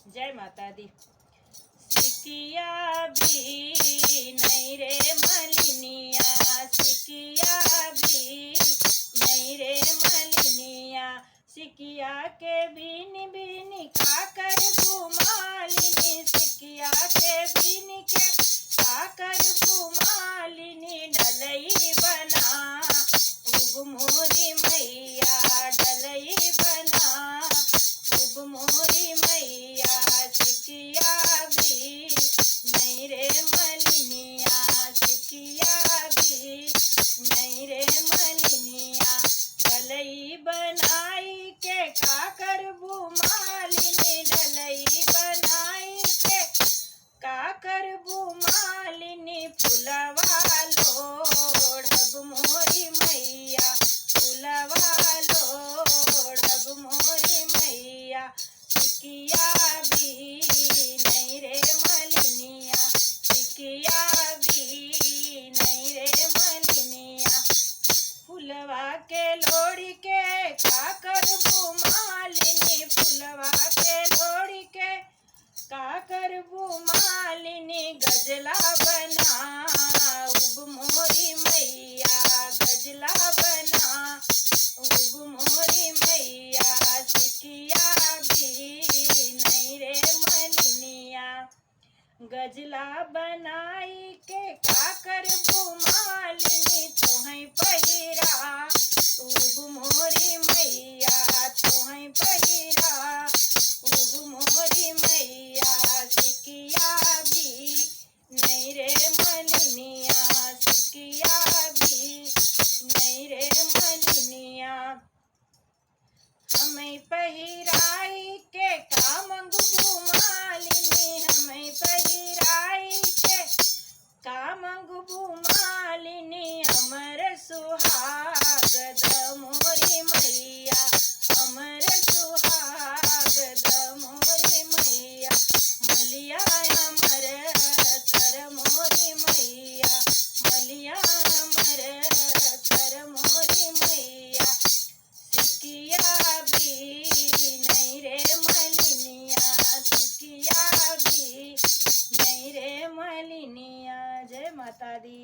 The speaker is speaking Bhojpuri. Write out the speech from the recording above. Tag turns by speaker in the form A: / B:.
A: जय माता दी। सिकिया भी नहीं रे मलिनिया, सिकिया भी नहीं रे मलिनिया, सिकिया के बीनी बीनी खाकर घुमालिनी, सिकिया के बीनी के खाकर घुमालिनी, डलई बना उग मोरी मैया, डलई बना उग मोरी मैया, सिकिया भी नहीं रे मलिनिया, सिकिया भी नहीं रे मलिनिया, डलई बनाई के काकर बुमालिनी, डलई बनाई के काकर बुमालिनी, फुलवा लोढ़ब मोरी मैया, फुलवा लोढ़ब मोरी मैया, सिकिया भी नहीं रे मलिनिया, सिकिया भी नहीं रे मलिनिया, फुलवा के लोड़ी के काकर बुमालिनी, फुलवा के लोड़ी के काकर बुमालिनी, गजला बना उग मोरी मैया, गजला बना उग मोरी मैया, सिकिया भी नहीं रे मलिनिया, गजला बनाई के काकर बुमालिनी, तोहै पहिरा उग मोरी मैया, तोहै पहिरा उग मोरी मैया, सिकिया भी नहीं रे मलिनिया, सिकिया भी नहीं रे मलिनिया, हमें पहिराई के कामंग बुमालिनी, हमें पहिराई के कामंग बुमालिनी, अमर सुहागद मोरी मैया, अमर सुहागद मोरी मैया, मलिया अमर कर मोरी मैया, मलिया अमर कर मोरी मैया, सिकिया भी नहीं रे मलिनिया, सिकिया भी नहीं रे मलिनिया। जय माता दी।